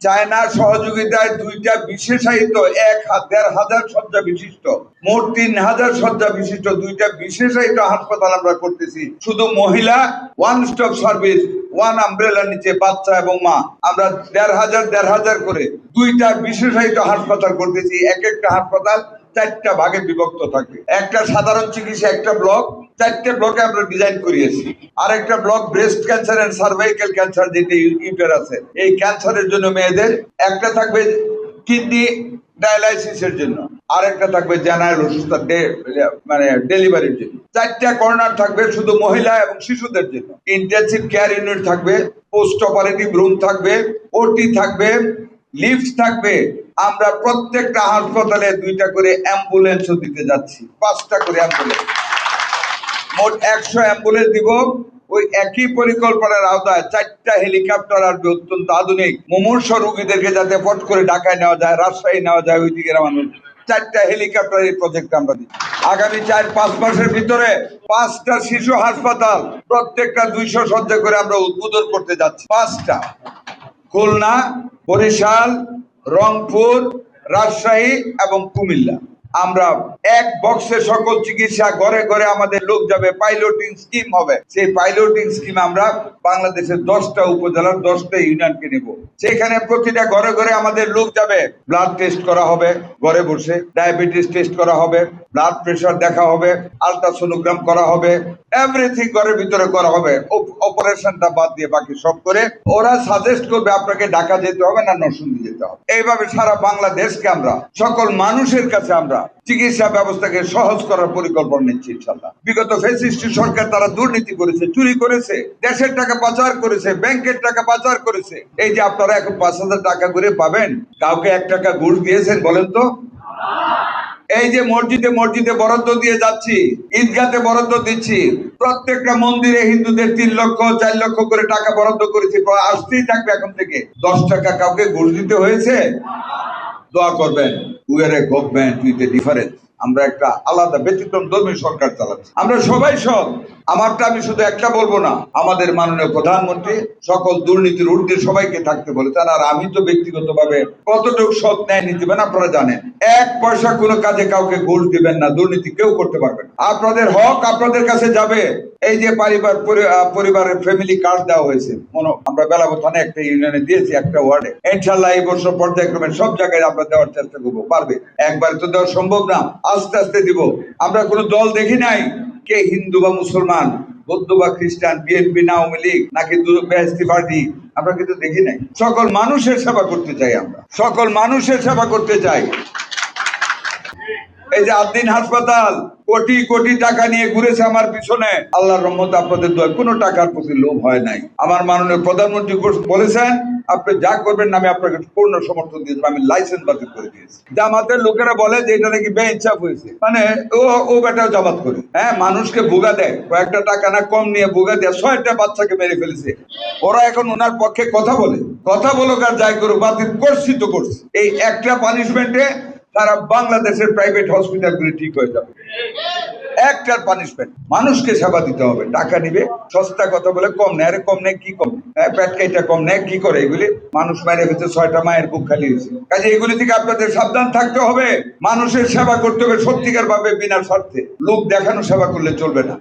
চায়নার সহযোগিতায় 2টা বিশেষায়িত 1,500 শয্যা বিশিষ্ট মোট 3,000 শয্যা বিশিষ্ট 2টা বিশেষায়িত হাসপাতাল আমরা করতেছি। শুধু মহিলা ওয়ান স্টপ সার্ভিস, ওয়ান আমব্রেলার নিচে বাচ্চা এবং মা, আমরা 1,500 করে 2টা বিশেষায়িত হাসপাতাল করতেছি। এক একটা হাসপাতাল 4টা ভাগে বিভক্ত থাকবে। একটা সাধারণ চিকিৎসা, একটা ব্লক, 4টে ব্লকে আমরা ডিজাইন করিয়েছি। আর একটা block breast cancer and cervical cancer, যেটা ইউটেরাসে, এই ক্যান্সারের জন্য মেয়েদের। একটা থাকবে কিডনি ডায়ালাইসিসের জন্য, আর একটা থাকবে জেনারেল অসুস্থতা মানে ডেলিভারির জন্য। 4টা কর্নার থাকবে শুধু মহিলা এবং শিশুদের জন্য। ইন্টেনসিভ কেয়ার ইউনিট থাকবে, পোস্ট অপারেটিভ রুম থাকবে, ওটি থাকবে, লিফট থাকবে। আমরা প্রত্যেকটা হাসপাতালে 2টা করে অ্যাম্বুলেন্সও দিতে যাচ্ছি, 5টা করে অ্যাম্বুলেন্স, মোট 100 অ্যাম্বুলেন্স দিব। ওই একই পরিকল্পনার আওতায় 4টা হেলিকপ্টার আসবে, অত্যন্ত আধুনিক, মুমূর্ষ রোগীদেরকে যাতে ফট করে ঢাকায় নেওয়া যায়, রাজশাহী নেওয়া যায়, ওই দিকের মানুষ। 4টা হেলিকপ্টার এই প্রজেক্ট আমরা দিচ্ছি। আগামী 4-5 মাসের ভিতরে 5টা শিশু হাসপাতাল, প্রত্যেকটা 200 শয্যা করে আমরা উদ্বোধন করতে যাচ্ছি। 5টা, খুলনা, বরিশাল, রংপুর, রাজশাহী এবং কুমিল্লা। আমরা এক বক্সে সকল চিকিৎসা, ঘরে ঘরে আমাদের লোক যাবে, পাইলটিং স্কিম হবে। সেই পাইলটিং স্কিম আমরা বাংলাদেশের 10টা উপজেলার 10টা ইউনিয়নকে নেব। সেখানে প্রতিটা ঘরে ঘরে আমাদের লোক যাবে, ব্লাড টেস্ট করা হবে ঘরে বসে, ডায়াবেটিস টেস্ট করা হবে, ব্লাড প্রেশার দেখা হবে, আলট্রাসোনোগ্রাম করা হবে, এভরিথিং ঘরের ভিতরে করা হবে। অপারেশনটা বাদ দিয়ে বাকি সব করে ওরা সাজেস্ট করবে আপনাকে ঢাকা যেতে হবে না নরসিংদী যেতে হবে। এইভাবে সারা বাংলাদেশকে আমরা, সকল মানুষের কাছে আমরা চিকিৎসা ব্যবস্থাকে সহজ করার পরিকল্পনা নিচ্ছি ইনশাআল্লাহ। বিগত ফ্যাসিস্ট সরকার তারা দুর্নীতি করেছে, চুরি করেছে, দেশের টাকা পাচার করেছে, ব্যাংকের টাকা পাচার করেছে। এই যে আপনারা এখন 5,000 টাকা করে পাবেন, কাউকে 1 টাকা ঘুষ দিয়েছেন বলেন তো? এই যে মসজিদে মসজিদে বরাদ্দ দিয়ে যাচ্ছি, ঈদগাতে বরাদ্দ দিচ্ছি, প্রত্যেকটা মন্দিরে হিন্দুদের 3 লক্ষ 4 লক্ষ করে টাকা বরাদ্দ করেছি, আসতেই থাকবে এখন থেকে। 10 টাকা কাউকে ঘুষ দিতে হয়েছে? দোয়া করবেন, we are a government with a difference. আমরা একটা আলাদা ব্যতিক্রম ধর্মী সরকার চালাচ্ছি। আমরা সবাই সৎ। আমারটা আমি শুধু একটা বলবো না, আমাদের মাননীয় প্রধানমন্ত্রী সকল দুর্নীতির ঊর্ধ্বে সবাইকে থাকতে বলেছেন। আর আমি তো ব্যক্তিগতভাবে কতটুকু সৎ ন্যায় নীতি দেবেন আপনারা জানেন। 1 পয়সা কোনো কাজে কাউকে ঘুষ দিবেন না, দুর্নীতি কেউ করতে পারবেন। আপনাদের হক আপনাদের কাছে যাবে। এই যে পরিবারের ফ্যামিলি কার্ড দেওয়া হয়েছে, আমরা বেলাবো থানে একটা ইউনিয়নে দিয়েছি, একটা ওয়ার্ডে। ইনশাআল্লাহ এই বছর পর্যায়ক্রমে সব জায়গায় আমরা দেওয়ার চেষ্টা করবো। পারবে, একবার তো দেওয়া সম্ভব না, আস্তে আস্তে দিব। আমরা কোনো দল দেখি নাই, কে হিন্দু বা মুসলমান, বৌদ্ধ বা খ্রিস্টান, বিএনপি না আওয়ামী লীগ নাকি বেহেশতি পার্টি, আমরা কিন্তু দেখি নাই। সকল মানুষের সেবা করতে চাই, আমরা সকল মানুষের সেবা করতে চাই। এই যে আদ্দিন হাসপাতাল কোটি কোটি টাকা নিয়ে ঘুরেছে আমার পিছনে, আল্লাহর রহমতে আপনাদের দোয়া কোনো টাকার প্রতি লোভ হয় নাই। আমার মাননীয় প্রধানমন্ত্রী বলেছেন আপনি যা করবেন না আমি আপনাকে পূর্ণ সমর্থন দিয়েছি। আমি লাইসেন্স বাতিল করে দিয়েছি। জামাতের লোকেরা বলে যে এটা নাকি বেইনসাফ হয়েছে, মানে ও বেটাও জামাত করে, হ্যাঁ, মানুষকে ভুগা দেয়, কয়েকটা টাকা না কম নিয়ে ভুগা দেয়, 6টা বাচ্চাকে মেরে ফেলেছে। ওরা এখন ওনার পক্ষে কথা বলুক আর যাই করুক, বাতিল করছি তো করছি। এই একটা পানিশমেন্টে সারা বাংলাদেশের প্রাইভেট হসপিটালগুলি ঠিক হয়ে যাবে। একটার পানিশমেন্ট, মানুষকে সেবা দিতে হবে। টাকা নিবে, সস্তা কথা বলে কম নেয়, আরে কম নেয় কি কম, পেটকাইটা কম নেয় কি করে, এগুলি মানুষ মায়ের ভিতরে 6টা মায়ের বুক খালি হয়েছে। কাজে এগুলি থেকে আপনাদের সাবধান থাকতে হবে। মানুষের সেবা করতে হবে সত্যিকার ভাবে, বিনা স্বার্থে। লোক দেখানো সেবা করলে চলবে না।